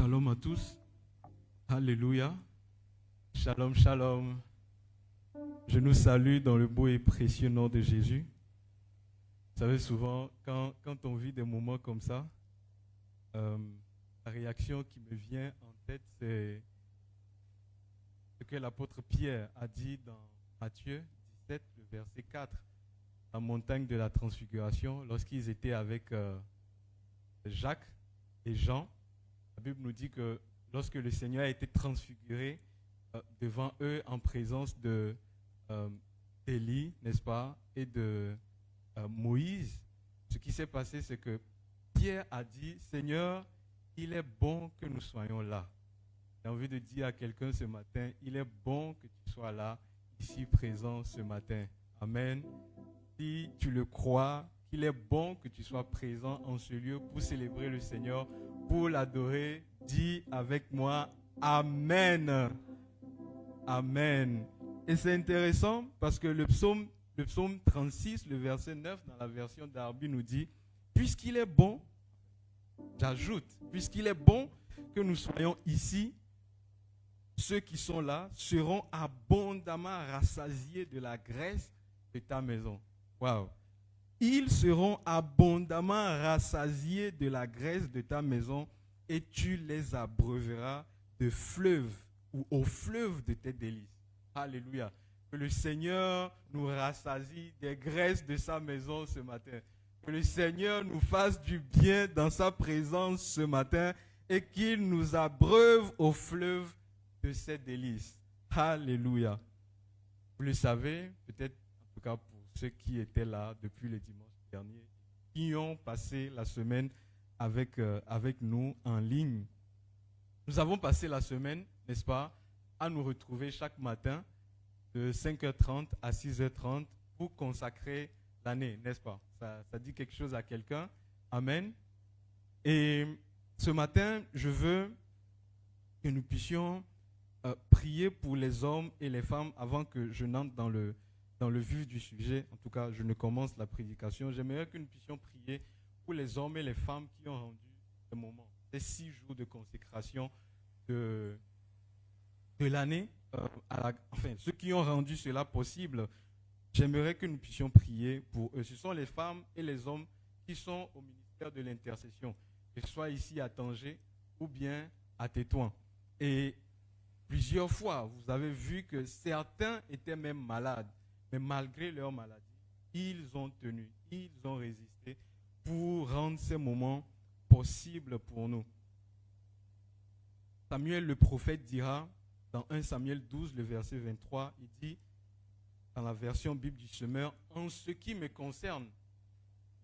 Shalom à tous. Alléluia. Shalom, shalom. Je nous salue dans le beau et précieux nom de Jésus. Vous savez, souvent, quand on vit des moments comme ça, la réaction qui me vient en tête, c'est ce que l'apôtre Pierre a dit dans Matthieu 17, le verset 4, la montagne de la transfiguration, lorsqu'ils étaient avec Jacques et Jean. La Bible nous dit que lorsque le Seigneur a été transfiguré devant eux en présence d'Élie, n'est-ce pas, et de Moïse, ce qui s'est passé, c'est que Pierre a dit, Seigneur, il est bon que nous soyons là. J'ai envie de dire à quelqu'un ce matin, il est bon que tu sois là, ici présent ce matin. Amen. Si tu le crois, qu'il est bon que tu sois présent en ce lieu pour célébrer le Seigneur, pour l'adorer, dis avec moi, Amen. Amen. Et c'est intéressant parce que le psaume 36, le verset 9, dans la version d'Arby nous dit, puisqu'il est bon, j'ajoute, puisqu'il est bon que nous soyons ici, ceux qui sont là seront abondamment rassasiés de la graisse de ta maison. Waouh! Ils seront abondamment rassasiés de la graisse de ta maison et tu les abreuveras de fleuves ou au fleuve de tes délices. Alléluia. Que le Seigneur nous rassasie des graisses de sa maison ce matin. Que le Seigneur nous fasse du bien dans sa présence ce matin et qu'il nous abreuve au fleuve de ses délices. Alléluia. Vous le savez, peut-être en tout cas pour ceux qui étaient là depuis le dimanche dernier, qui ont passé la semaine avec nous en ligne. Nous avons passé la semaine, n'est-ce pas, à nous retrouver chaque matin de 5h30 à 6h30 pour consacrer l'année, n'est-ce pas? Ça dit quelque chose à quelqu'un. Amen. Et ce matin, je veux que nous puissions prier pour les hommes et les femmes avant que je n'entre dans le vif du sujet. En tout cas, je ne commence la prédication. J'aimerais que nous puissions prier pour les hommes et les femmes qui ont rendu ce moment, ces 6 jours de consécration de l'année. Enfin, ceux qui ont rendu cela possible, j'aimerais que nous puissions prier pour eux. Ce sont les femmes et les hommes qui sont au ministère de l'intercession, que ce soit ici à Tanger ou bien à Tétouan. Et plusieurs fois, vous avez vu que certains étaient même malades. Mais malgré leur maladie, ils ont tenu, ils ont résisté pour rendre ces moments possibles pour nous. Samuel le prophète dira, dans 1 Samuel 12, le verset 23, il dit, dans la version Bible du Semeur, « En ce qui me concerne,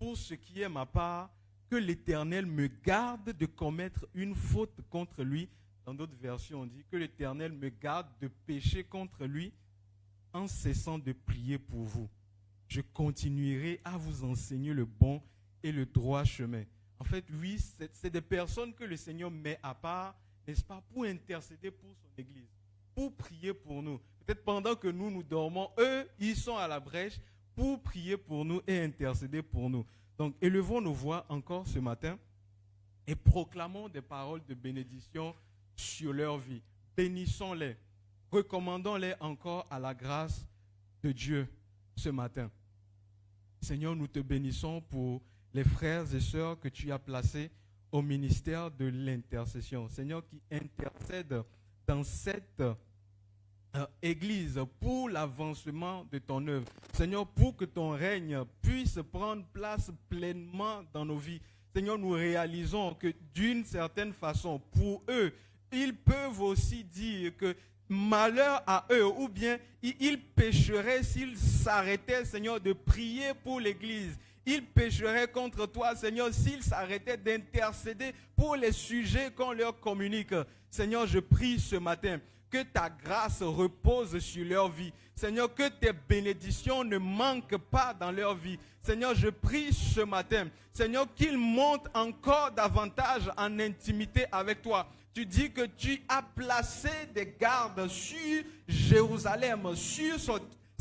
pour ce qui est ma part, que l'Éternel me garde de commettre une faute contre lui. » Dans d'autres versions, on dit, « Que l'Éternel me garde de pécher contre lui. » En cessant de prier pour vous, je continuerai à vous enseigner le bon et le droit chemin. En fait, oui, c'est des personnes que le Seigneur met à part, n'est-ce pas, pour intercéder pour son Église, pour prier pour nous. Peut-être pendant que nous dormons, eux, ils sont à la brèche pour prier pour nous et intercéder pour nous. Donc, élevons nos voix encore ce matin et proclamons des paroles de bénédiction sur leur vie. Bénissons-les. Recommandons-les encore à la grâce de Dieu ce matin. Seigneur, nous te bénissons pour les frères et sœurs que tu as placés au ministère de l'intercession. Seigneur, qui intercèdent dans cette Église pour l'avancement de ton œuvre. Seigneur, pour que ton règne puisse prendre place pleinement dans nos vies. Seigneur, nous réalisons que d'une certaine façon, pour eux, ils peuvent aussi dire que malheur à eux, ou bien ils pécheraient s'ils s'arrêtaient, Seigneur, de prier pour l'Église. Ils pécheraient contre toi, Seigneur, s'ils s'arrêtaient d'intercéder pour les sujets qu'on leur communique. Seigneur, je prie ce matin que ta grâce repose sur leur vie. Seigneur, que tes bénédictions ne manquent pas dans leur vie. Seigneur, je prie ce matin, Seigneur, qu'ils montent encore davantage en intimité avec toi. Tu dis que tu as placé des gardes sur Jérusalem, sur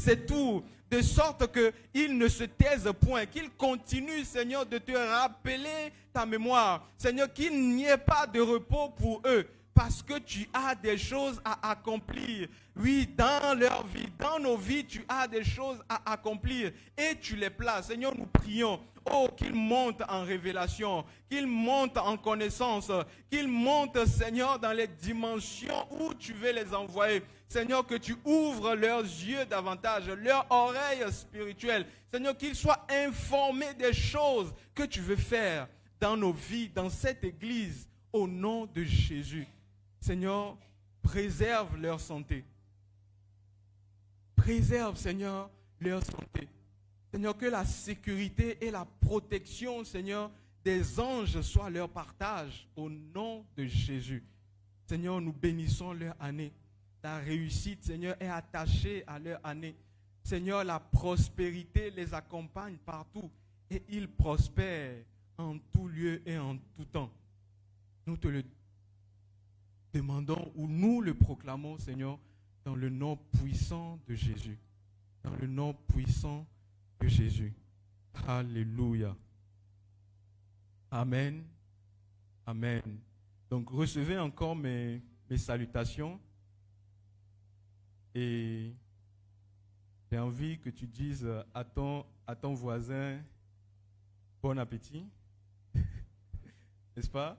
ses tours, de sorte qu'ils ne se taisent point, qu'ils continuent, Seigneur, de te rappeler ta mémoire. Seigneur, qu'il n'y ait pas de repos pour eux, parce que tu as des choses à accomplir. Oui, dans leur vie, dans nos vies, tu as des choses à accomplir et tu les places. Seigneur, nous prions. Oh, qu'ils montent en révélation, qu'ils montent en connaissance, qu'ils montent, Seigneur, dans les dimensions où tu veux les envoyer. Seigneur, que tu ouvres leurs yeux davantage, leurs oreilles spirituelles. Seigneur, qu'ils soient informés des choses que tu veux faire dans nos vies, dans cette église, au nom de Jésus. Seigneur, préserve leur santé. Préserve, Seigneur, leur santé. Seigneur, que la sécurité et la protection, Seigneur, des anges soient leur partage au nom de Jésus. Seigneur, nous bénissons leur année. La réussite, Seigneur, est attachée à leur année. Seigneur, la prospérité les accompagne partout et ils prospèrent en tout lieu et en tout temps. Nous te le demandons ou nous le proclamons, Seigneur, dans le nom puissant de Jésus. Dans le nom puissant de Jésus. Alléluia. Amen. Amen. Donc, recevez encore mes salutations. Et j'ai envie que tu dises à ton voisin, bon appétit. N'est-ce pas?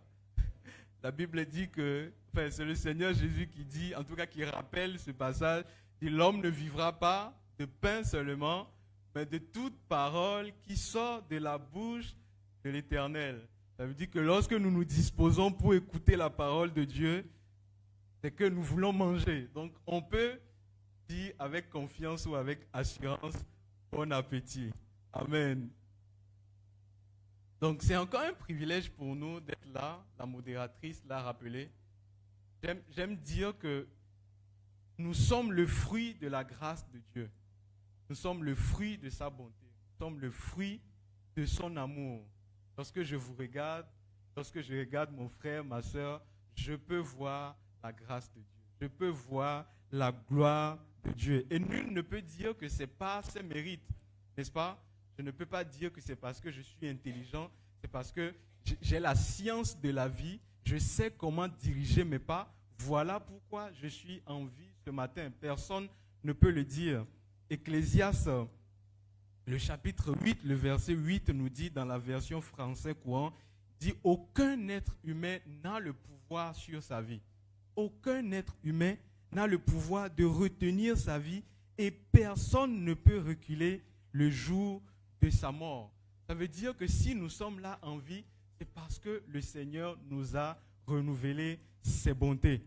La Bible dit que, enfin, c'est le Seigneur Jésus qui dit, en tout cas qui rappelle ce passage, dit l'homme ne vivra pas de pain seulement, mais de toute parole qui sort de la bouche de l'Éternel. Ça veut dire que lorsque nous nous disposons pour écouter la parole de Dieu, c'est que nous voulons manger. Donc on peut dire avec confiance ou avec assurance, bon appétit. Amen. Donc c'est encore un privilège pour nous d'être là, la modératrice l'a rappelé. J'aime dire que nous sommes le fruit de la grâce de Dieu. Nous sommes le fruit de sa bonté. Nous sommes le fruit de son amour. Lorsque je vous regarde, lorsque je regarde mon frère, ma soeur, je peux voir la grâce de Dieu. Je peux voir la gloire de Dieu. Et nul ne peut dire que ce n'est pas ses mérites, n'est-ce pas? Je ne peux pas dire que c'est parce que je suis intelligent, c'est parce que j'ai la science de la vie, je sais comment diriger mes pas. Voilà pourquoi je suis en vie ce matin. Personne ne peut le dire. Ecclésiaste, le chapitre 8, le verset 8 nous dit dans la version français courant, dit « Aucun être humain n'a le pouvoir sur sa vie. Aucun être humain n'a le pouvoir de retenir sa vie et personne ne peut reculer le jour de sa mort. » Ça veut dire que si nous sommes là en vie, c'est parce que le Seigneur nous a renouvelé ses bontés.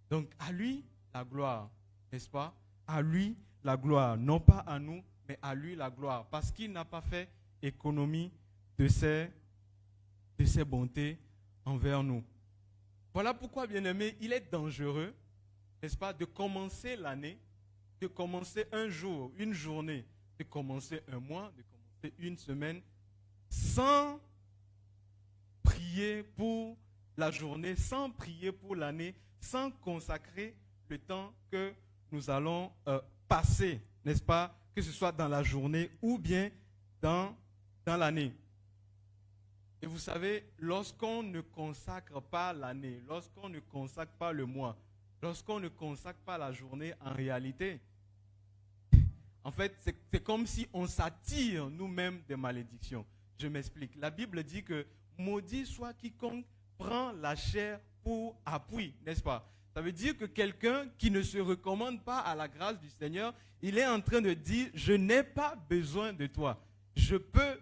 Donc à lui la gloire, n'est-ce pas? À lui la gloire, non pas à nous, mais à lui la gloire, parce qu'il n'a pas fait économie de ses bontés envers nous. Voilà pourquoi, bien-aimés, il est dangereux, n'est-ce pas, de commencer l'année, de commencer un jour, une journée, de commencer un mois, de commencer une semaine, sans prier pour la journée, sans prier pour l'année, sans consacrer le temps que nous allons passer, n'est-ce pas, que ce soit dans la journée ou bien dans l'année. Et vous savez, lorsqu'on ne consacre pas l'année, lorsqu'on ne consacre pas le mois, lorsqu'on ne consacre pas la journée, en réalité, en fait, c'est comme si on s'attire nous-mêmes des malédictions. Je m'explique. La Bible dit que maudit soit quiconque prend la chair pour appui, n'est-ce pas? Ça veut dire que quelqu'un qui ne se recommande pas à la grâce du Seigneur, il est en train de dire, je n'ai pas besoin de toi. Je peux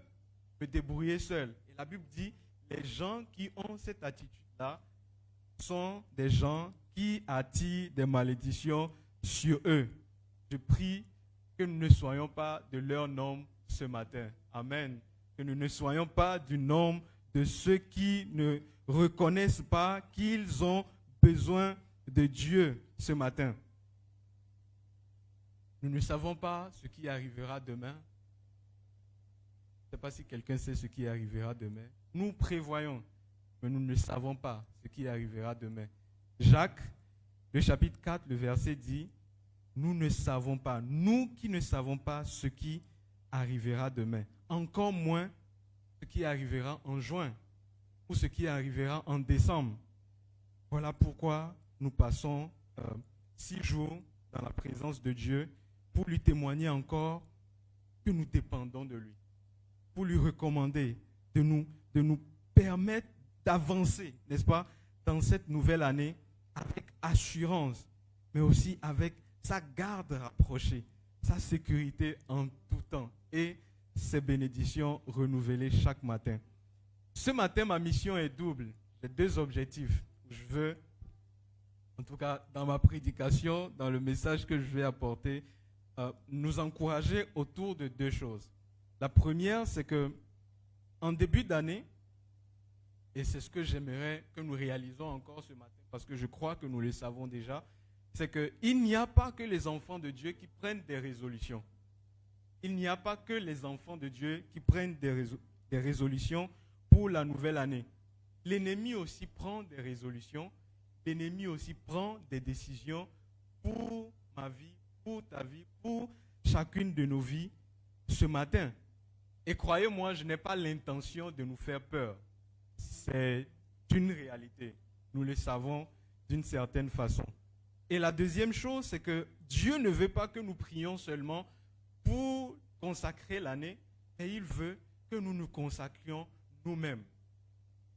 me débrouiller seul. Et la Bible dit, les gens qui ont cette attitude-là sont des gens qui attirent des malédictions sur eux. Je prie que nous ne soyons pas de leur nombre ce matin. Amen. Que nous ne soyons pas du nombre de ceux qui ne reconnaissent pas qu'ils ont besoin de Dieu ce matin. Nous ne savons pas ce qui arrivera demain. Je ne sais pas si quelqu'un sait ce qui arrivera demain. Nous prévoyons, mais nous ne savons pas ce qui arrivera demain. Jacques, le chapitre 4, le verset dit, nous ne savons pas, nous qui ne savons pas ce qui arrivera demain, encore moins ce qui arrivera en juin ou ce qui arrivera en décembre. Voilà pourquoi nous passons 6 jours dans la présence de Dieu pour lui témoigner encore que nous dépendons de lui, pour lui recommander de nous permettre d'avancer, n'est-ce pas, dans cette nouvelle année avec assurance, mais aussi avec sa garde rapprochée, sa sécurité en tout temps et ses bénédictions renouvelées chaque matin. Ce matin, ma mission est double. J'ai 2 objectifs. Je veux, en tout cas dans ma prédication, dans le message que je vais apporter, nous encourager autour de 2 choses. La première, c'est que en début d'année, et c'est ce que j'aimerais que nous réalisons encore ce matin, parce que je crois que nous le savons déjà, c'est qu'il n'y a pas que les enfants de Dieu qui prennent des résolutions. Il n'y a pas que les enfants de Dieu qui prennent des résolutions pour la nouvelle année. L'ennemi aussi prend des résolutions. L'ennemi aussi prend des décisions pour ma vie, pour ta vie, pour chacune de nos vies ce matin. Et croyez-moi, je n'ai pas l'intention de nous faire peur. C'est une réalité. Nous le savons d'une certaine façon. Et la deuxième chose, c'est que Dieu ne veut pas que nous prions seulement pour consacrer l'année, mais il veut que nous nous consacrions nous-mêmes.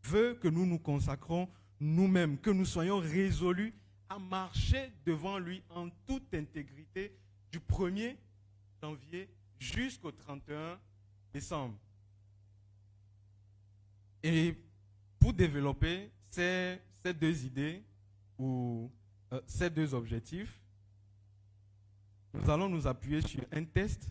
Il veut que nous nous consacrons nous-mêmes, que nous soyons résolus à marcher devant lui en toute intégrité du 1er janvier jusqu'au 31 décembre. Et pour développer ces 2 idées ou ces 2 objectifs, nous allons nous appuyer sur un test,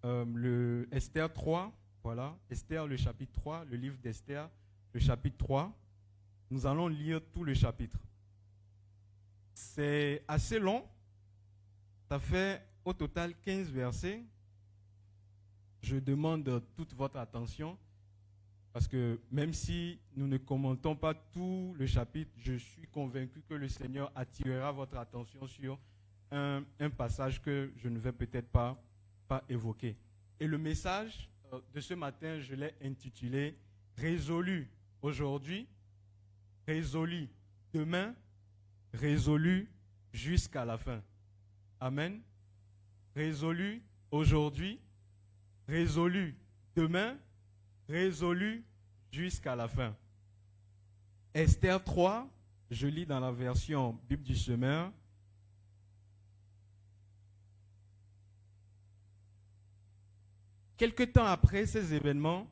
le Esther 3, voilà, Esther le chapitre 3, le livre d'Esther, le chapitre 3. Nous allons lire tout le chapitre. C'est assez long, ça fait au total 15 versets. Je demande toute votre attention, parce que même si nous ne commentons pas tout le chapitre, je suis convaincu que le Seigneur attirera votre attention sur un passage que je ne vais peut-être pas évoquer. Et le message de ce matin, je l'ai intitulé « Résolu aujourd'hui, résolu demain, résolu jusqu'à la fin ». Amen. Résolu aujourd'hui, résolu demain, résolu jusqu'à la fin. Esther 3, je lis dans la version Bible du Semeur. Quelque temps après ces événements,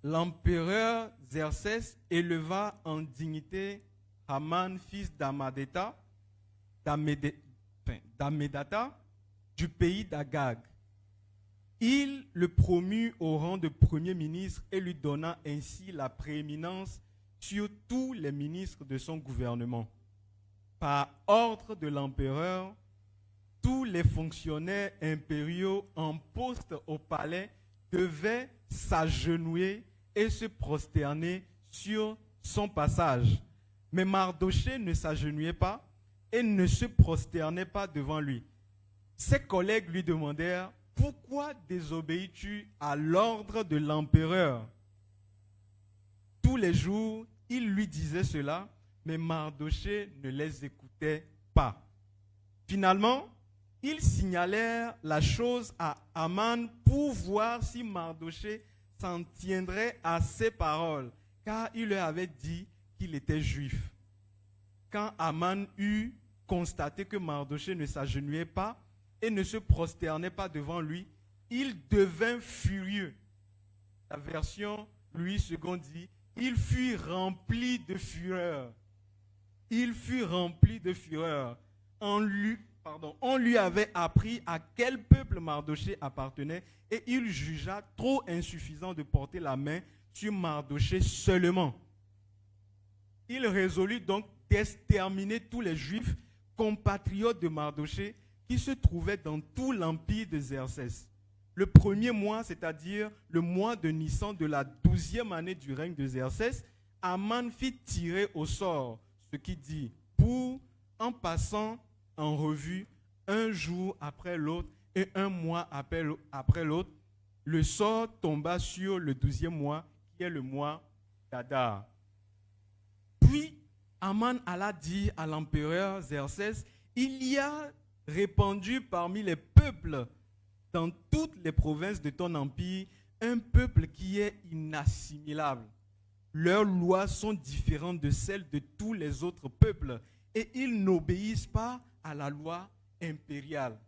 l'empereur Xerxès éleva en dignité Haman, fils d'Amedata, du pays d'Agag. Il le promut au rang de premier ministre et lui donna ainsi la prééminence sur tous les ministres de son gouvernement. Par ordre de l'empereur, tous les fonctionnaires impériaux en poste au palais devaient s'agenouiller et se prosterner sur son passage. Mais Mardochée ne s'agenouillait pas et ne se prosternait pas devant lui. Ses collègues lui demandèrent « Pourquoi désobéis-tu à l'ordre de l'empereur ?» Tous les jours, il lui disait cela, mais Mardochée ne les écoutait pas. Finalement, ils signalèrent la chose à Haman pour voir si Mardochée s'en tiendrait à ses paroles, car il leur avait dit qu'il était juif. Quand Haman eut constaté que Mardochée ne s'agenouillait pas et ne se prosternait pas devant lui, il devint furieux. La version Louis II dit, il fut rempli de fureur. Il fut rempli de fureur. On lui avait appris à quel peuple Mardochée appartenait et il jugea trop insuffisant de porter la main sur Mardochée seulement. Il résolut donc d'exterminer tous les Juifs compatriotes de Mardochée qui se trouvaient dans tout l'empire de Xerxès. Le premier mois, c'est-à-dire le mois de Nissan de la 12e année du règne de Xerxès, Haman fit tirer au sort, ce qui dit, en passant en revue un jour après l'autre et un mois après l'autre, le sort tomba sur le 12e mois, qui est le mois d'Adar. Puis Aman alla dire à l'empereur Xerxès, il y a répandu parmi les peuples dans toutes les provinces de ton empire un peuple qui est inassimilable. Leurs lois sont différentes de celles de tous les autres peuples et ils n'obéissent pas à la loi impériale.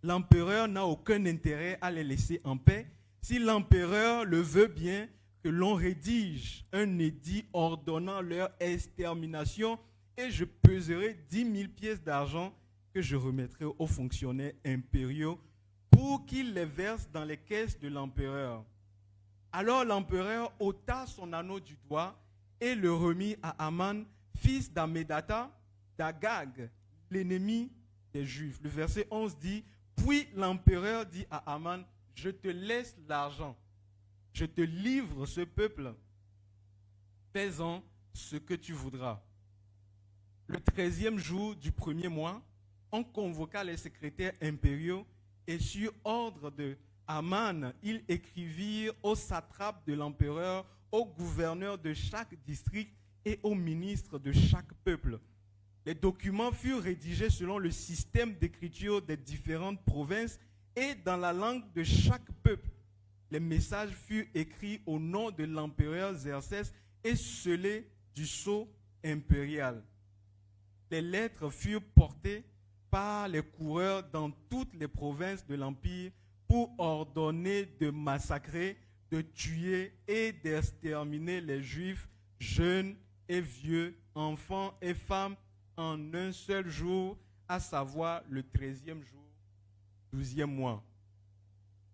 L'empereur n'a aucun intérêt à les laisser en paix. Si l'empereur le veut bien, que l'on rédige un édit ordonnant leur extermination et je peserai 10 000 pièces d'argent que je remettrai aux fonctionnaires impériaux pour qu'ils les versent dans les caisses de l'empereur. Alors l'empereur ôta son anneau du doigt et le remit à Aman, fils d'Ammédatha, d'Agag, l'ennemi des Juifs. Le verset 11 dit, puis l'empereur dit à Aman, je te laisse l'argent, je te livre ce peuple, fais-en ce que tu voudras. Le 13e jour du premier mois, on convoqua les secrétaires impériaux et sur ordre de Aman, ils écrivirent aux satrapes de l'empereur, aux gouverneurs de chaque district et aux ministres de chaque peuple. Les documents furent rédigés selon le système d'écriture des différentes provinces et dans la langue de chaque peuple. Les messages furent écrits au nom de l'empereur Xerxès et scellés du sceau impérial. Les lettres furent portées par les coureurs dans toutes les provinces de l'empire pour ordonner de massacrer, de tuer et d'exterminer les Juifs, jeunes et vieux, enfants et femmes, en un seul jour, à savoir le 13e jour, 12e mois,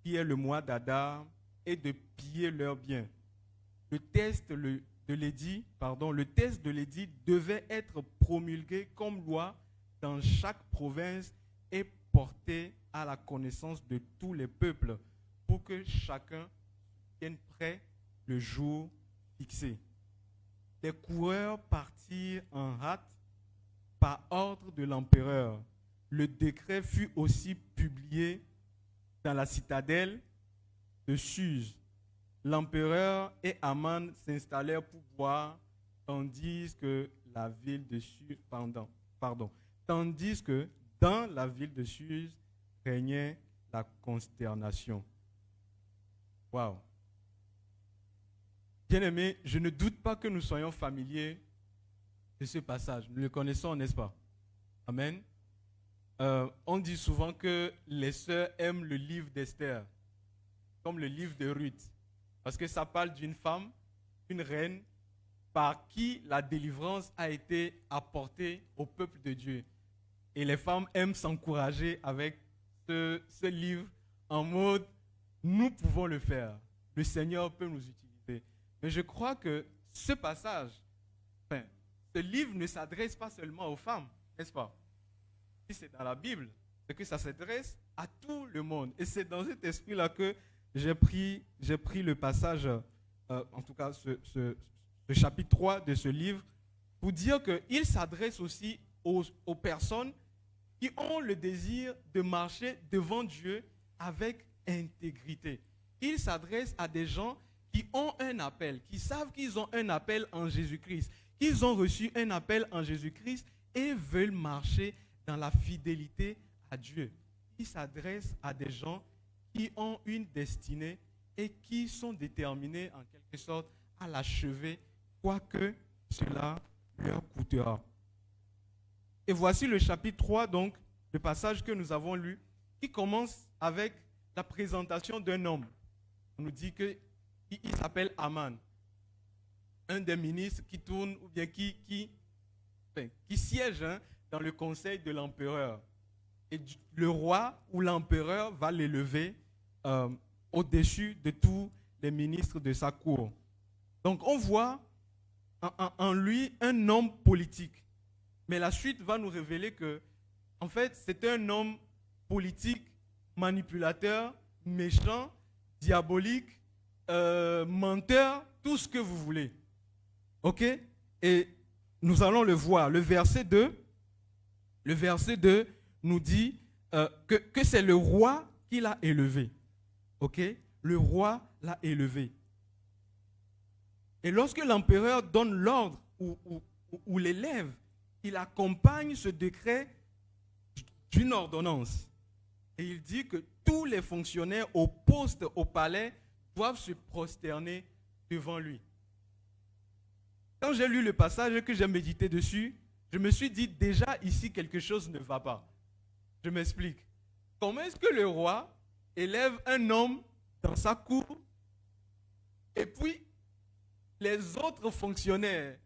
qui est le mois d'Adar, et de piller leurs biens. Le test de l'édit devait être promulgué comme loi dans chaque province et porté à la connaissance de tous les peuples pour que chacun tienne prêt le jour fixé. Les coureurs partirent en hâte par ordre de l'empereur. Le décret fut aussi publié dans la citadelle de Suse. L'empereur et Aman s'installèrent pour boire, tandis que dans la ville de Suse régnait la consternation. Waouh! Bien-aimés, je ne doute pas que nous soyons familiers de ce passage. Nous le connaissons, n'est-ce pas? Amen. On dit souvent que les sœurs aiment le livre d'Esther, comme le livre de Ruth, parce que ça parle d'une femme, une reine, par qui la délivrance a été apportée au peuple de Dieu. Et les femmes aiment s'encourager avec ce livre en mode « nous pouvons le faire, le Seigneur peut nous utiliser ». Mais je crois que ce passage, ce livre ne s'adresse pas seulement aux femmes, n'est-ce pas? Si c'est dans la Bible, c'est que ça s'adresse à tout le monde. Et c'est dans cet esprit-là que j'ai pris le passage, en tout cas ce chapitre 3 de ce livre, pour dire qu'il s'adresse aussi aux personnes qui ont le désir de marcher devant Dieu avec intégrité. Il s'adresse à des gens qui ont un appel, qui savent qu'ils ont un appel en Jésus-Christ, qu'ils ont reçu un appel en Jésus-Christ et veulent marcher dans la fidélité à Dieu. Il s'adresse à des gens qui ont une destinée et qui sont déterminés en quelque sorte à l'achever, quoi que cela leur coûtera. Et voici le chapitre 3, donc, le passage que nous avons lu, qui commence avec la présentation d'un homme. On nous dit qu'il s'appelle Aman, un des ministres qui tourne, ou bien qui siège dans le conseil de l'empereur. Et le roi ou l'empereur va l'élever au-dessus de tous les ministres de sa cour. Donc on voit en lui un homme politique. Mais la suite va nous révéler que, en fait, c'est un homme politique, manipulateur, méchant, diabolique, menteur, tout ce que vous voulez. OK? Et nous allons le voir. Le verset 2 Le verset 2 nous dit que c'est le roi qui l'a élevé. Ok? Le roi l'a élevé. Et lorsque l'empereur donne l'ordre ou l'élève, il accompagne ce décret d'une ordonnance. Et il dit que tous les fonctionnaires au poste, au palais, doivent se prosterner devant lui. Quand j'ai lu le passage et que j'ai médité dessus, je me suis dit déjà ici quelque chose ne va pas. Je m'explique. Comment est-ce que le roi élève un homme dans sa cour et puis les autres fonctionnaires,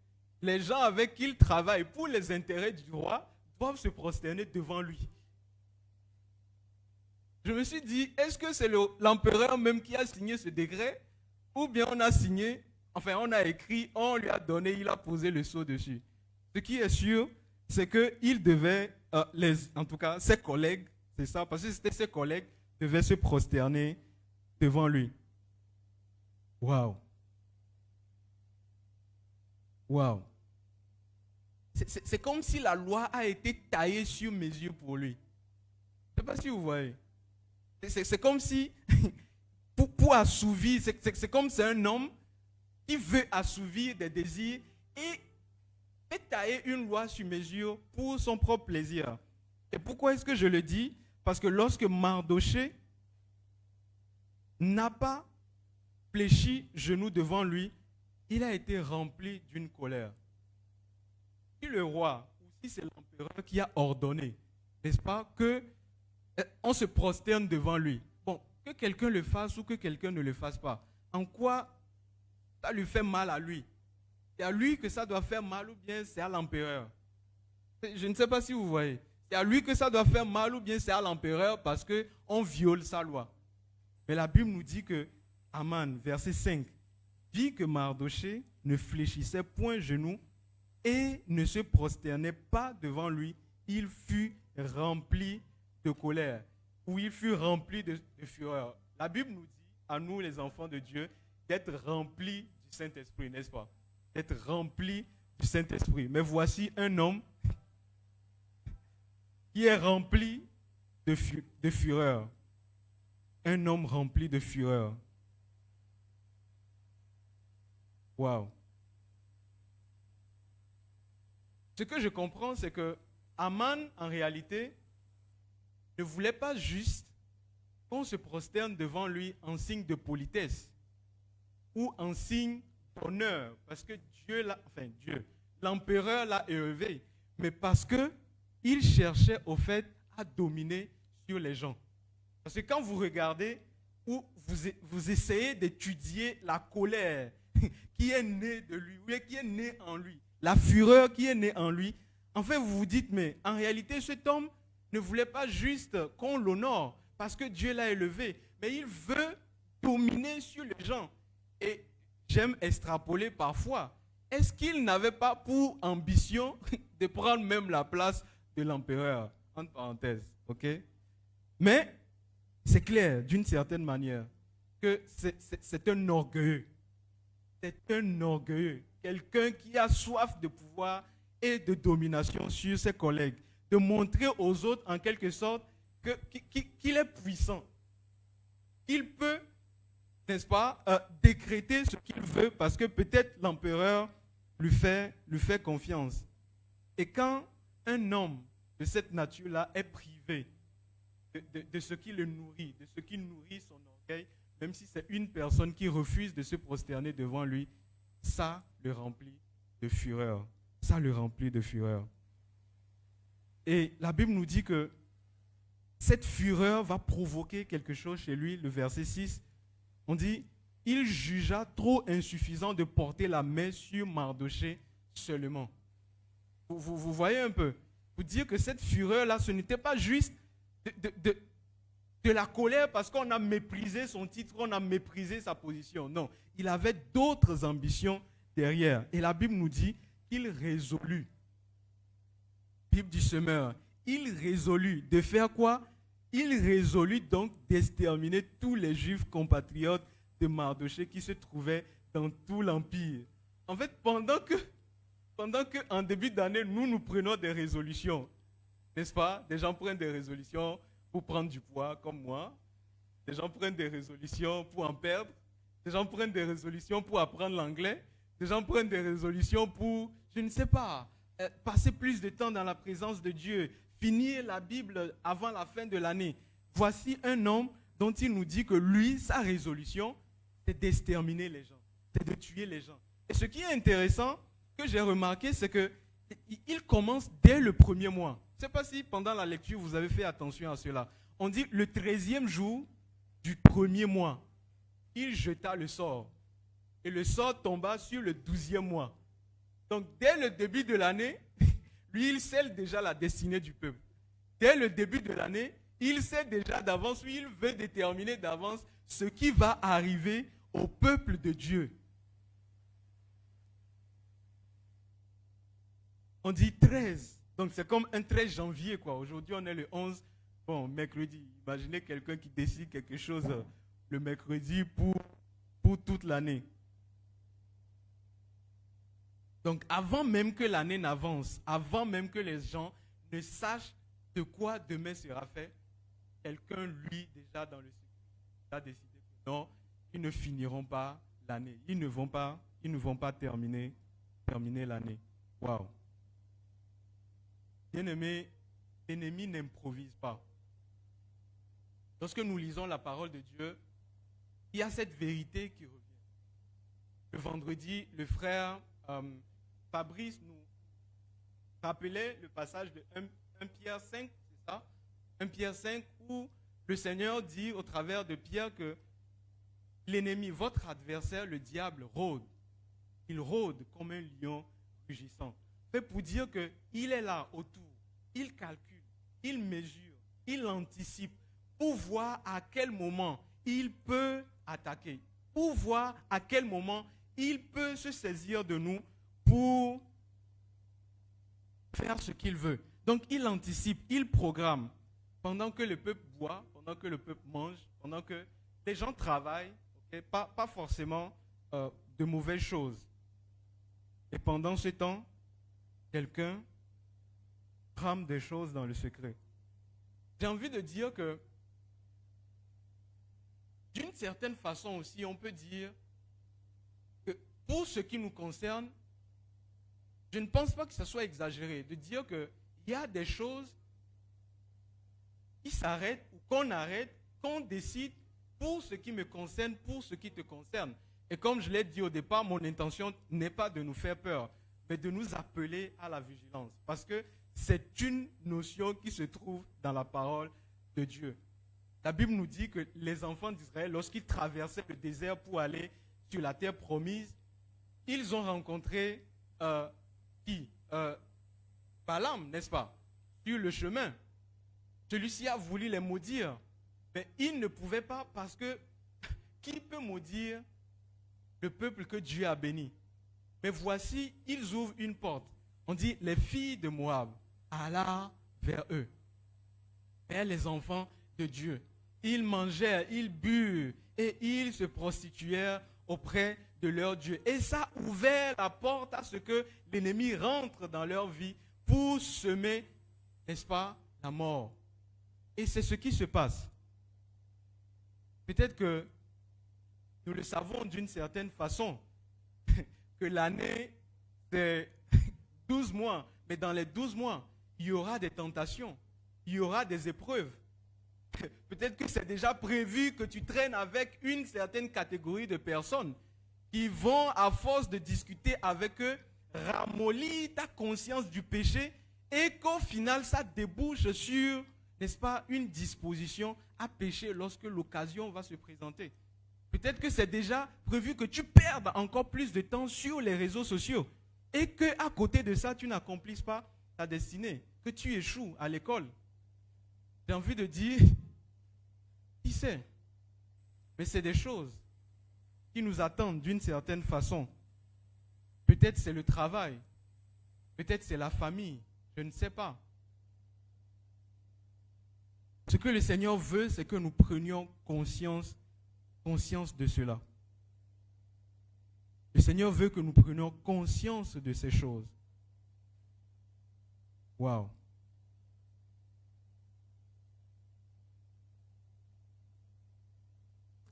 les gens avec qui il travaille pour les intérêts du roi, doivent se prosterner devant lui? Je me suis dit, est-ce que c'est l'empereur même qui a signé ce décret ou bien on a signé, enfin on a écrit, on lui a donné, il a posé le sceau dessus. Ce qui est sûr, c'est qu'il devait, en tout cas ses collègues, c'est ça, parce que c'était ses collègues, devaient se prosterner devant lui. Waouh! Waouh! C'est comme si la loi a été taillée sur mesure pour lui. Je ne sais pas si vous voyez. C'est comme si, pour assouvir, c'est comme c'est un homme qui veut assouvir des désirs et fait tailler une loi sur mesure pour son propre plaisir. Et pourquoi est-ce que je le dis? Parce que lorsque Mardochée n'a pas fléchi genou devant lui, il a été rempli d'une colère. Si le roi, ou si c'est l'empereur qui a ordonné, n'est-ce pas, qu'on se prosterne devant lui. Bon, que quelqu'un le fasse ou que quelqu'un ne le fasse pas. En quoi ça lui fait mal à lui? C'est à lui que ça doit faire mal ou bien c'est à l'empereur? Je ne sais pas si vous voyez. C'est à lui que ça doit faire mal ou bien c'est à l'empereur parce qu'on viole sa loi. Mais la Bible nous dit que Aman, verset 5, dit que Mardochée ne fléchissait point genou et ne se prosternait pas devant lui. Il fut rempli de colère, ou il fut rempli de fureur. La Bible nous dit, à nous les enfants de Dieu, d'être remplis du Saint-Esprit, n'est-ce pas? D'être remplis du Saint-Esprit. Mais voici un homme qui est rempli de fureur. Un homme rempli de fureur. Waouh! Ce que je comprends, c'est que Aman, en réalité, ne voulait pas juste qu'on se prosterne devant lui en signe de politesse ou en signe d'honneur, parce que l'empereur l'a élevé, mais parce qu'il cherchait au fait à dominer sur les gens. Parce que quand vous regardez ou vous essayez d'étudier la colère qui est née de lui, ou qui est née en lui, la fureur qui est née en lui, en fait vous vous dites, mais en réalité cet homme ne voulait pas juste qu'on l'honore parce que Dieu l'a élevé, mais il veut dominer sur les gens. Et j'aime extrapoler parfois. Est-ce qu'il n'avait pas pour ambition de prendre même la place de l'empereur? Entre parenthèses, ok? Mais c'est clair, d'une certaine manière, que c'est un orgueilleux. C'est un orgueilleux. Quelqu'un qui a soif de pouvoir et de domination sur ses collègues. De montrer aux autres, en quelque sorte, qu'il est puissant. Il peut, n'est-ce pas, décréter ce qu'il veut parce que peut-être l'empereur lui fait confiance. Et quand un homme de cette nature-là est privé de ce qui le nourrit, de ce qui nourrit son orgueil, même si c'est une personne qui refuse de se prosterner devant lui, ça le remplit de fureur. Ça le remplit de fureur. Et la Bible nous dit que cette fureur va provoquer quelque chose chez lui. Le verset 6, on dit, il jugea trop insuffisant de porter la main sur Mardochée seulement. Vous voyez un peu? Vous dire que cette fureur-là, ce n'était pas juste de la colère parce qu'on a méprisé son titre, on a méprisé sa position. Non, il avait d'autres ambitions derrière. Et la Bible nous dit qu'il résolut. Bible du semeur, il résolut de faire quoi? Il résolut donc d'exterminer tous les Juifs compatriotes de Mardochée qui se trouvaient dans tout l'Empire. En fait, pendant que en début d'année, nous prenons des résolutions, N'est-ce pas? Des gens prennent des résolutions pour prendre du poids, comme moi. Des gens prennent des résolutions pour en perdre. Des gens prennent des résolutions pour apprendre l'anglais. Des gens prennent des résolutions pour, je ne sais pas, passer plus de temps dans la présence de Dieu, finir la Bible avant la fin de l'année. Voici un homme dont il nous dit que lui, sa résolution, c'est d'exterminer les gens, c'est de tuer les gens. Et ce qui est intéressant, que j'ai remarqué, c'est qu'il commence dès le premier mois. Je ne sais pas si pendant la lecture, vous avez fait attention à cela. On dit le 13e jour du premier mois, il jeta le sort. Et le sort tomba sur le 12e mois. Donc, dès le début de l'année, lui, il scelle déjà la destinée du peuple. Dès le début de l'année, il sait déjà d'avance, lui, il veut déterminer d'avance ce qui va arriver au peuple de Dieu. On dit 13. Donc, c'est comme un 13 janvier, quoi. Aujourd'hui, on est le 11. Bon, mercredi. Imaginez quelqu'un qui décide quelque chose le mercredi pour toute l'année. Donc, avant même que l'année n'avance, avant même que les gens ne sachent de quoi demain sera fait, quelqu'un, lui, déjà dans le secret, a décidé que non, ils ne finiront pas l'année. Ils ne vont pas terminer l'année. Waouh! Bien-aimé, l'ennemi n'improvise pas. Lorsque nous lisons la parole de Dieu, il y a cette vérité qui revient. Le vendredi, le frère Fabrice nous rappelait le passage de 1 Pierre 5, c'est ça? 1 Pierre 5, où le Seigneur dit au travers de Pierre que l'ennemi, votre adversaire, le diable, rôde. Il rôde comme un lion rugissant. C'est pour dire qu'il est là autour, il calcule, il mesure, il anticipe pour voir à quel moment il peut attaquer, pour voir à quel moment il peut se saisir de nous pour faire ce qu'il veut. Donc il anticipe, il programme. Pendant que le peuple boit, pendant que le peuple mange, pendant que les gens travaillent, okay, pas forcément de mauvaises choses. Et pendant ce temps, quelqu'un trame des choses dans le secret. J'ai envie de dire que, d'une certaine façon aussi, on peut dire que pour ce qui nous concerne, je ne pense pas que ce soit exagéré de dire qu'il y a des choses qui s'arrêtent ou qu'on arrête, qu'on décide pour ce qui me concerne, pour ce qui te concerne. Et comme je l'ai dit au départ, mon intention n'est pas de nous faire peur, mais de nous appeler à la vigilance. Parce que c'est une notion qui se trouve dans la parole de Dieu. La Bible nous dit que les enfants d'Israël, lorsqu'ils traversaient le désert pour aller sur la terre promise, ils ont rencontré Balaam, n'est-ce pas, sur le chemin. Celui-ci a voulu les maudire, mais il ne pouvait pas parce que qui peut maudire le peuple que Dieu a béni? Mais voici, ils ouvrent une porte. On dit, les filles de Moab alla vers eux. Et les enfants de Dieu, ils mangèrent, ils burent et ils se prostituèrent auprès de leur Dieu. Et ça a ouvert la porte à ce que l'ennemi rentre dans leur vie pour semer, n'est-ce pas, la mort. Et c'est ce qui se passe. Peut-être que nous le savons d'une certaine façon, que l'année, c'est 12 mois. Mais dans les 12 mois, il y aura des tentations, il y aura des épreuves. Peut-être que c'est déjà prévu que tu traînes avec une certaine catégorie de personnes qui vont, à force de discuter avec eux, ramollir ta conscience du péché et qu'au final, ça débouche sur, n'est-ce pas, une disposition à pécher lorsque l'occasion va se présenter. Peut-être que c'est déjà prévu que tu perdes encore plus de temps sur les réseaux sociaux et qu'à côté de ça, tu n'accomplisses pas ta destinée, que tu échoues à l'école. J'ai envie de dire, qui sait? Mais c'est des choses qui nous attendent d'une certaine façon. Peut-être c'est le travail, peut-être c'est la famille, je ne sais pas. Ce que le Seigneur veut, c'est que nous prenions conscience de cela. Le Seigneur veut que nous prenions conscience de ces choses. Waouh!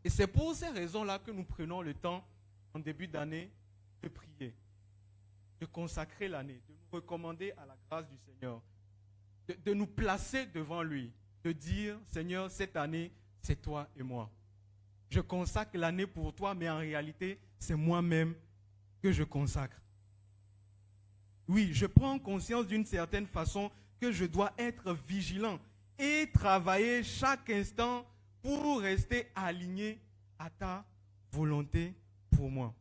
Et c'est pour ces raisons-là que nous prenons le temps, en début d'année, de prier, de consacrer l'année, de nous recommander à la grâce du Seigneur, de nous placer devant lui, de dire, Seigneur, cette année, c'est toi et moi. Je consacre l'année pour toi, mais en réalité, c'est moi-même que je consacre. Oui, je prends conscience d'une certaine façon que je dois être vigilant et travailler chaque instant pour rester aligné à ta volonté pour moi.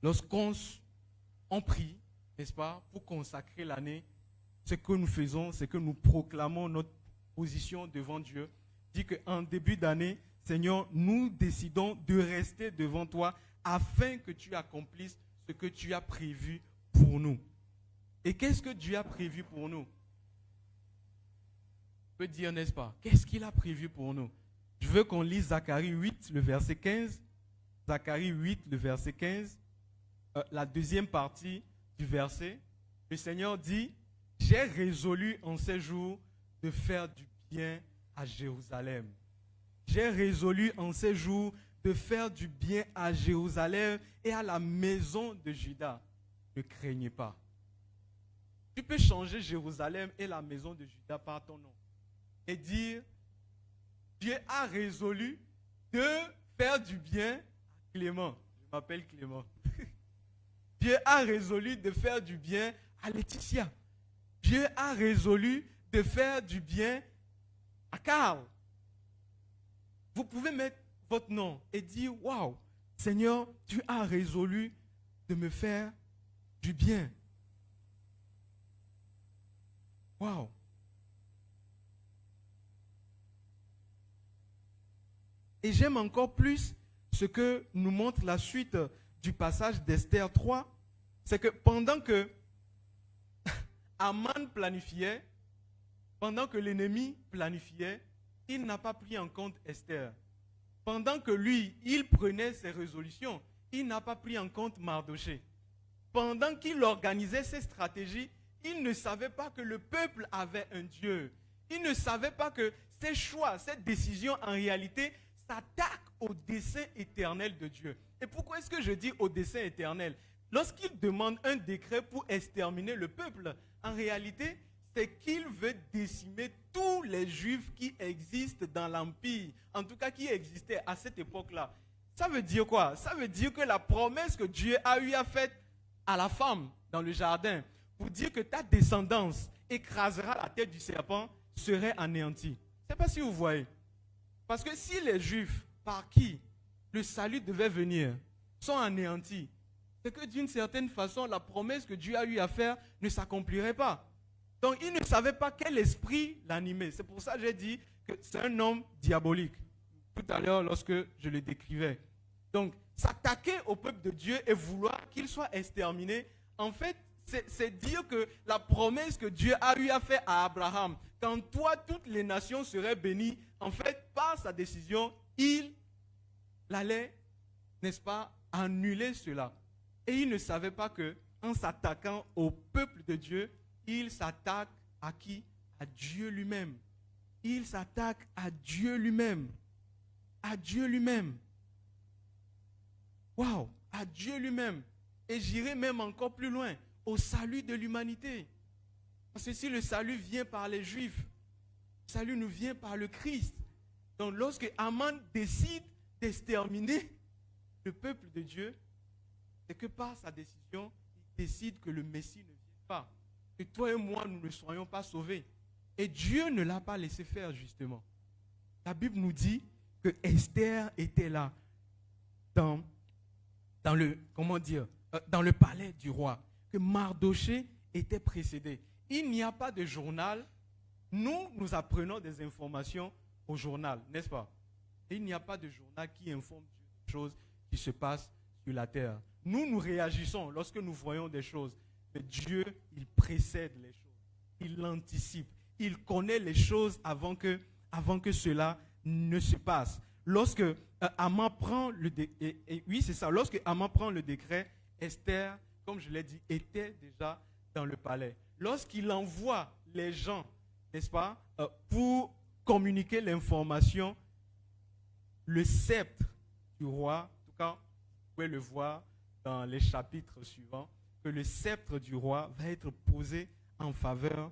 Lorsqu'on prie, n'est-ce pas, pour consacrer l'année, ce que nous faisons, c'est que nous proclamons notre position devant Dieu. Dit qu'en début d'année, Seigneur, nous décidons de rester devant toi afin que tu accomplisses ce que tu as prévu pour nous. Et qu'est-ce que Dieu a prévu pour nous? On peut dire, n'est-ce pas? Qu'est-ce qu'il a prévu pour nous? Je veux qu'on lise Zacharie 8, le verset 15. Zacharie 8, le verset 15. La deuxième partie du verset. Le Seigneur dit, j'ai résolu en ces jours de faire du bien à Jérusalem. J'ai résolu en ces jours de faire du bien à Jérusalem et à la maison de Juda. Ne craignez pas. Tu peux changer Jérusalem et la maison de Juda par ton nom. Et dire, Dieu a résolu de faire du bien à Clément. Je m'appelle Clément. Dieu a résolu de faire du bien à Laetitia. Dieu a résolu de faire du bien à Carl. Vous pouvez mettre votre nom et dire, waouh, Seigneur, tu as résolu de me faire du bien. Waouh. Et j'aime encore plus ce que nous montre la suite du passage d'Esther 3. C'est que pendant que Aman planifiait, pendant que l'ennemi planifiait, il n'a pas pris en compte Esther. Pendant que lui, il prenait ses résolutions, il n'a pas pris en compte Mardochée. Pendant qu'il organisait ses stratégies, il ne savait pas que le peuple avait un Dieu. Il ne savait pas que ses choix, ses décisions, en réalité, s'attaquent au dessein éternel de Dieu. Et pourquoi est-ce que je dis au dessein éternel? Lorsqu'il demande un décret pour exterminer le peuple, en réalité, c'est qu'il veut décimer tous les Juifs qui existent dans l'Empire, en tout cas qui existaient à cette époque-là. Ça veut dire quoi? Ça veut dire que la promesse que Dieu a eu à faire à la femme dans le jardin, pour dire que ta descendance écrasera la tête du serpent, serait anéantie. Je ne sais pas si vous voyez. Parce que si les Juifs, par qui le salut devait venir, sont anéantis, c'est que d'une certaine façon, la promesse que Dieu a eu à faire ne s'accomplirait pas. Donc, il ne savait pas quel esprit l'animait. C'est pour ça que j'ai dit que c'est un homme diabolique. Tout à l'heure, lorsque je le décrivais. Donc, s'attaquer au peuple de Dieu et vouloir qu'il soit exterminé, en fait, c'est dire que la promesse que Dieu a eu à faire à Abraham, quand toi, toutes les nations seraient bénies, en fait, par sa décision, il allait, n'est-ce pas, annuler cela. Et il ne savait pas qu'en s'attaquant au peuple de Dieu, il s'attaque à qui? À Dieu lui-même. Il s'attaque à Dieu lui-même. À Dieu lui-même. Waouh! À Dieu lui-même. Et j'irai même encore plus loin, au salut de l'humanité. Parce que si le salut vient par les Juifs, le salut nous vient par le Christ. Donc lorsque Aman décide d'exterminer le peuple de Dieu, c'est que par sa décision, il décide que le Messie ne vienne pas. Que toi et moi, nous ne soyons pas sauvés. Et Dieu ne l'a pas laissé faire, justement. La Bible nous dit que Esther était là, dans le palais du roi, que Mardochée était précédé. Il n'y a pas de journal. Nous apprenons des informations au journal, n'est-ce pas? Et il n'y a pas de journal qui informe Dieu des choses qui se passent sur la terre. Nous réagissons lorsque nous voyons des choses. Mais Dieu, il précède les choses. Il l'anticipe. Il connaît les choses avant que cela ne se passe. Lorsque Aman prend le décret, oui, c'est ça. Lorsque Aman prend le décret, Esther, comme je l'ai dit, était déjà dans le palais. Lorsqu'il envoie les gens, n'est-ce pas, pour communiquer l'information, le sceptre du roi, en tout cas, vous pouvez le voir dans les chapitres suivants, que le sceptre du roi va être posé en faveur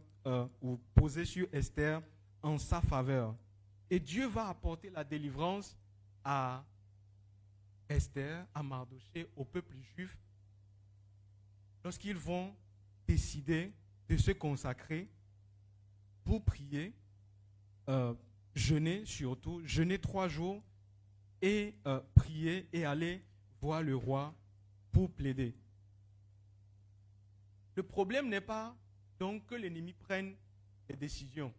ou posé sur Esther en sa faveur. Et Dieu va apporter la délivrance à Esther, à Mardochée, au peuple juif, lorsqu'ils vont décider de se consacrer pour prier, jeûner surtout, jeûner 3 jours et prier et aller voir le roi pour plaider. Le problème n'est pas donc que l'ennemi prenne des décisions,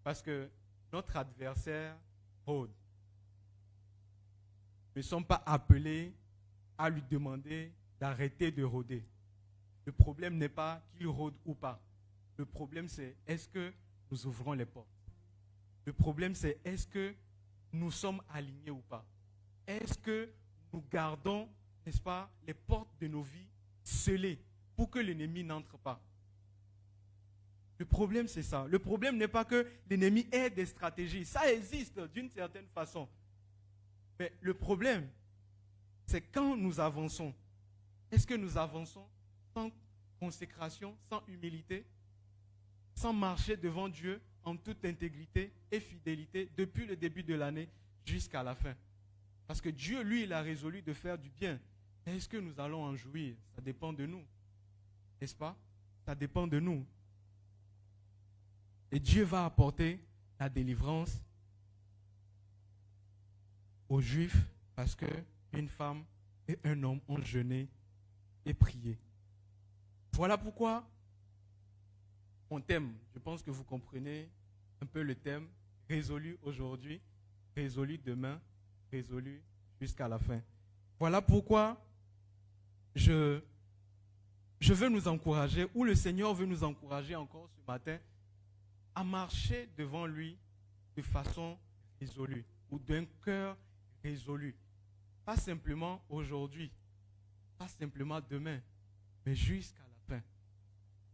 parce que notre adversaire rôde. Nous ne sommes pas appelés à lui demander d'arrêter de rôder. Le problème n'est pas qu'il rôde ou pas. Le problème c'est est-ce que nous ouvrons les portes. Le problème c'est est-ce que nous sommes alignés ou pas. Est-ce que nous gardons, n'est-ce pas, les portes de nos vies scellées pour que l'ennemi n'entre pas. Le problème c'est ça. Le problème n'est pas que l'ennemi ait des stratégies. Ça existe d'une certaine façon. Mais le problème, c'est quand nous avançons. Est-ce que nous avançons sans consécration, sans humilité, sans marcher devant Dieu en toute intégrité et fidélité depuis le début de l'année jusqu'à la fin? Parce que Dieu, lui, il a résolu de faire du bien. Mais est-ce que nous allons en jouir? Ça dépend de nous. N'est-ce pas? Ça dépend de nous. Et Dieu va apporter la délivrance aux Juifs parce qu'une femme et un homme ont jeûné et prié. Voilà pourquoi on thème, je pense que vous comprenez un peu le thème, résolu aujourd'hui, résolu demain, résolu jusqu'à la fin. Voilà pourquoi je veux nous encourager, ou le Seigneur veut nous encourager encore ce matin, à marcher devant lui de façon résolue, ou d'un cœur résolu. Pas simplement aujourd'hui, pas simplement demain, mais jusqu'à la fin.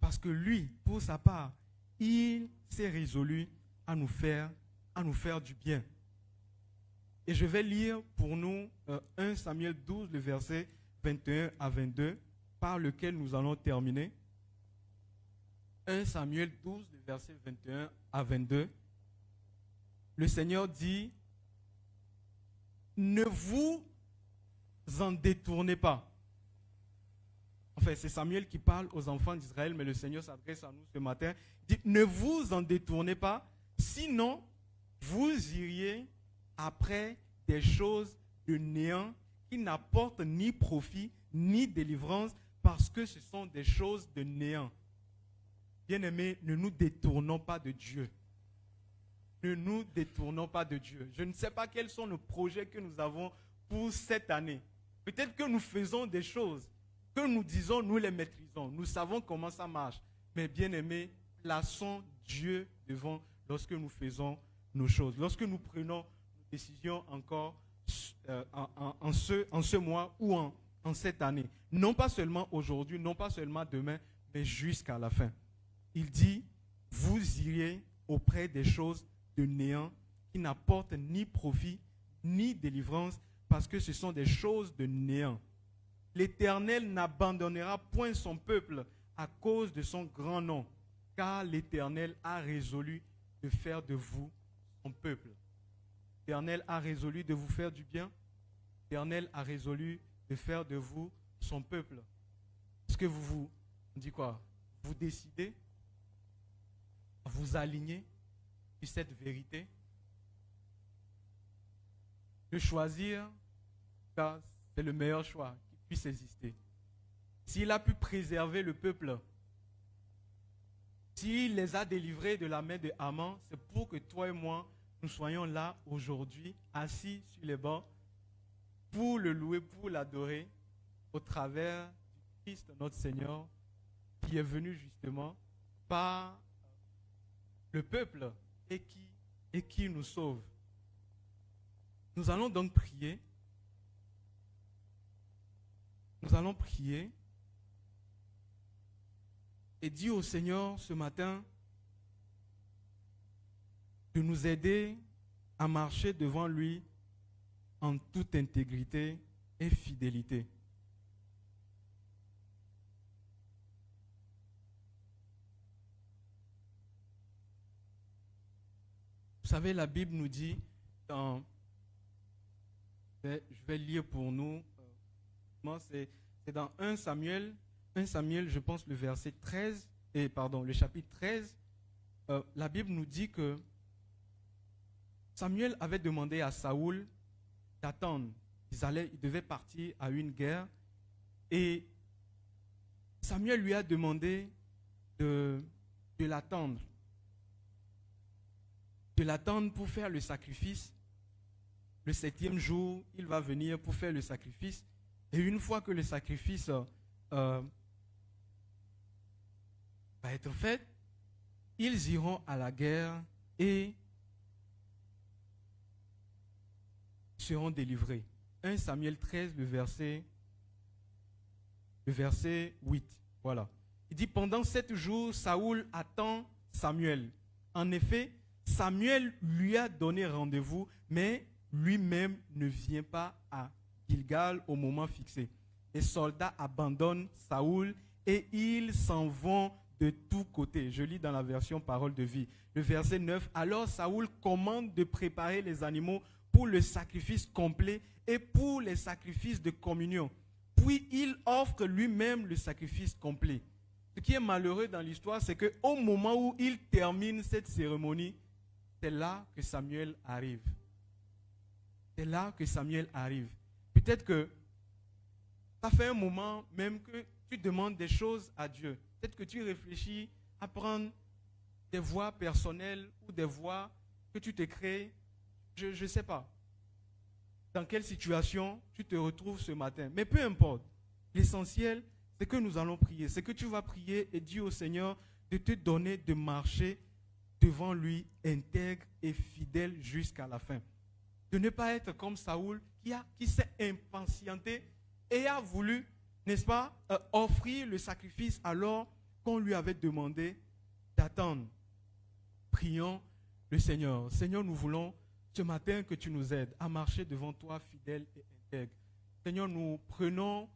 Parce que lui, pour sa part, il s'est résolu à nous faire du bien. Et je vais lire pour nous 1 Samuel 12, le verset 21 à 22, par lequel nous allons terminer. 1 Samuel 12, le verset 21 à 22. Le Seigneur dit, ne vous en détournez pas. Enfin, c'est Samuel qui parle aux enfants d'Israël, mais le Seigneur s'adresse à nous ce matin. Il dit, ne vous en détournez pas, sinon vous iriez après des choses de néant qui n'apportent ni profit, ni délivrance, parce que ce sont des choses de néant. Bien-aimés, ne nous détournons pas de Dieu. Ne nous détournons pas de Dieu. Je ne sais pas quels sont nos projets que nous avons pour cette année. Peut-être que nous faisons des choses que nous disons, nous les maîtrisons. Nous savons comment ça marche. Mais bien-aimés, plaçons Dieu devant lorsque nous faisons nos choses. Lorsque nous prenons nos décisions encore en ce mois ou en cette année. Non pas seulement aujourd'hui, non pas seulement demain, mais jusqu'à la fin. Il dit, vous irez auprès des choses de néant qui n'apportent ni profit, ni délivrance, parce que ce sont des choses de néant. L'Éternel n'abandonnera point son peuple à cause de son grand nom, car l'Éternel a résolu de faire de vous son peuple. L'Éternel a résolu de vous faire du bien. L'Éternel a résolu de faire de vous son peuple. Est-ce que vous décidez à vous aligner sur cette vérité? De choisir, car c'est le meilleur choix qui puisse exister. S'il a pu préserver le peuple, s'il les a délivrés de la main de Haman, c'est pour que toi et moi, nous soyons là aujourd'hui, assis sur les bancs, pour le louer, pour l'adorer, au travers du Christ notre Seigneur, qui est venu justement par le peuple et qui nous sauve. Nous allons donc prier. Nous allons prier et dire au Seigneur ce matin, de nous aider à marcher devant lui en toute intégrité et fidélité. Vous savez, la Bible nous dit, je vais lire pour nous, c'est dans 1 Samuel, je pense le verset 13, le chapitre 13, la Bible nous dit que Samuel avait demandé à Saoul d'attendre. Ils devaient partir à une guerre. Et Samuel lui a demandé de l'attendre. De l'attendre pour faire le sacrifice. Le 7e jour, il va venir pour faire le sacrifice. Et une fois que le sacrifice va être fait, ils iront à la guerre et seront délivrés. 1 Samuel 13, le verset 8. Voilà. Il dit, pendant 7 jours, Saoul attend Samuel. En effet, Samuel lui a donné rendez-vous, mais lui-même ne vient pas à Gilgal au moment fixé. Les soldats abandonnent Saoul et ils s'en vont de tous côtés. Je lis dans la version Parole de vie. Le verset 9. Alors Saoul commande de préparer les animaux pour le sacrifice complet et pour les sacrifices de communion. Puis il offre lui-même le sacrifice complet. Ce qui est malheureux dans l'histoire, c'est qu'au moment où il termine cette cérémonie, c'est là que Samuel arrive. C'est là que Samuel arrive. Peut-être que ça fait un moment même que tu demandes des choses à Dieu. Peut-être que tu réfléchis à prendre des voies personnelles ou des voies que tu te crées. Je ne sais pas dans quelle situation tu te retrouves ce matin. Mais peu importe. L'essentiel, c'est que nous allons prier. C'est que tu vas prier et dire au Seigneur de te donner de marcher devant lui intègre et fidèle jusqu'à la fin. De ne pas être comme Saoul qui s'est impatienté et a voulu, n'est-ce pas, offrir le sacrifice alors qu'on lui avait demandé d'attendre. Prions le Seigneur. Seigneur, nous voulons ce matin que tu nous aides à marcher devant toi fidèle et intègre. Seigneur, nous prenons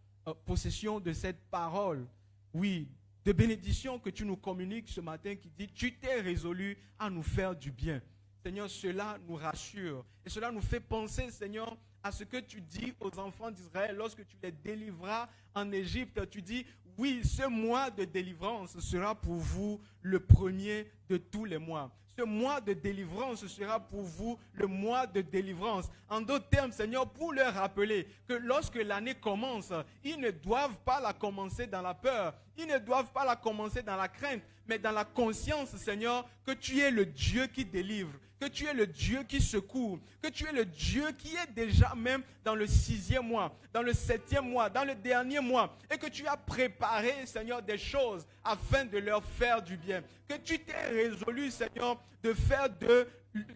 possession de cette parole, oui, de bénédiction que tu nous communiques ce matin qui dit, tu t'es résolu à nous faire du bien. Seigneur, cela nous rassure et cela nous fait penser, Seigneur, à ce que tu dis aux enfants d'Israël lorsque tu les délivras en Égypte. Tu dis, oui, ce mois de délivrance sera pour vous le premier de tous les mois. Ce mois de délivrance sera pour vous le mois de délivrance. En d'autres termes, Seigneur, pour leur rappeler que lorsque l'année commence, ils ne doivent pas la commencer dans la peur, ils ne doivent pas la commencer dans la crainte, mais dans la conscience, Seigneur, que tu es le Dieu qui délivre, que tu es le Dieu qui secourt, que tu es le Dieu qui est déjà même dans le 6e mois, dans le 7e mois, dans le dernier mois, et que tu as préparé, Seigneur, des choses afin de leur faire du bien, que tu t'es résolu, Seigneur, de faire de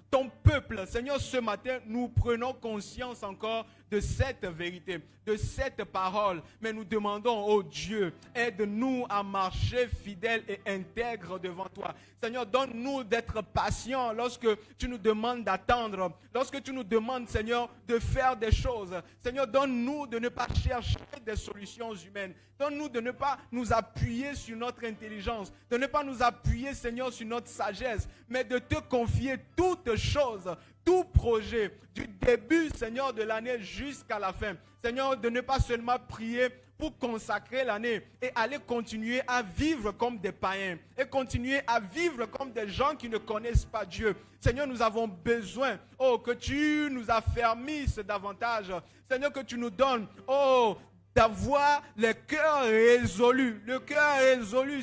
ton peuple. Seigneur, ce matin, nous prenons conscience encore de cette vérité, de cette parole. Mais nous demandons, oh Dieu, aide-nous à marcher fidèle et intègre devant toi. Seigneur, donne-nous d'être patients lorsque tu nous demandes d'attendre, lorsque tu nous demandes, Seigneur, de faire des choses. Seigneur, donne-nous de ne pas chercher des solutions humaines. Donne-nous de ne pas nous appuyer sur notre intelligence, de ne pas nous appuyer, Seigneur, sur notre sagesse, mais de te confier toutes choses, tout projet, du début, Seigneur, de l'année jusqu'à la fin. Seigneur, de ne pas seulement prier pour consacrer l'année et aller continuer à vivre comme des païens et continuer à vivre comme des gens qui ne connaissent pas Dieu. Seigneur, nous avons besoin, oh, que tu nous affermisses davantage. Seigneur, que tu nous donnes, oh, d'avoir le cœur résolu,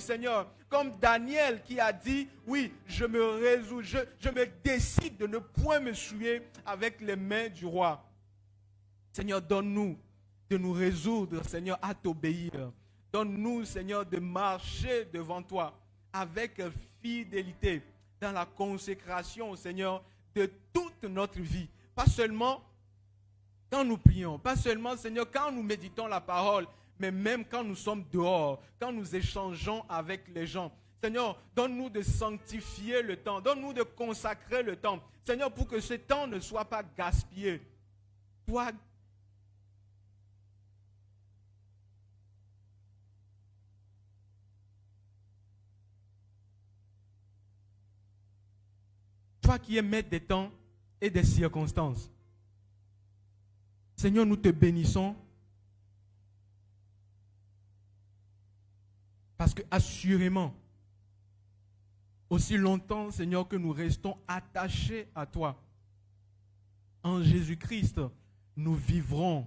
Seigneur. Comme Daniel qui a dit, oui, je me résous, je me décide de ne point me souiller avec les mains du roi. Seigneur, donne-nous de nous résoudre, Seigneur, à t'obéir. Donne-nous, Seigneur, de marcher devant toi avec fidélité dans la consécration, Seigneur, de toute notre vie. Pas seulement quand nous prions, pas seulement, Seigneur, quand nous méditons la parole, mais même quand nous sommes dehors, quand nous échangeons avec les gens. Seigneur, donne-nous de sanctifier le temps. Donne-nous de consacrer le temps. Seigneur, pour que ce temps ne soit pas gaspillé. Toi qui es maître des temps et des circonstances. Seigneur, nous te bénissons. Parce que assurément, aussi longtemps, Seigneur, que nous restons attachés à toi, en Jésus-Christ, nous vivrons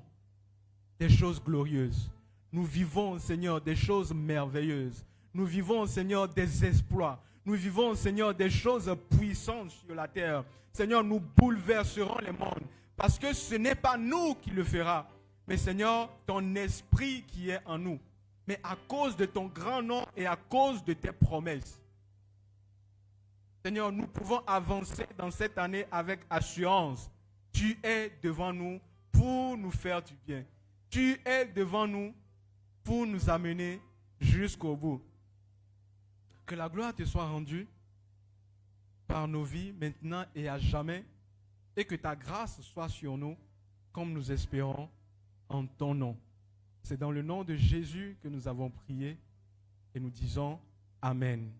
des choses glorieuses. Nous vivons, Seigneur, des choses merveilleuses. Nous vivons, Seigneur, des exploits. Nous vivons, Seigneur, des choses puissantes sur la terre. Seigneur, nous bouleverserons les mondes. Parce que ce n'est pas nous qui le fera, mais Seigneur, ton esprit qui est en nous. Mais à cause de ton grand nom et à cause de tes promesses. Seigneur, nous pouvons avancer dans cette année avec assurance. Tu es devant nous pour nous faire du bien. Tu es devant nous pour nous amener jusqu'au bout. Que la gloire te soit rendue par nos vies maintenant et à jamais. Et que ta grâce soit sur nous comme nous espérons en ton nom. C'est dans le nom de Jésus que nous avons prié et nous disons Amen.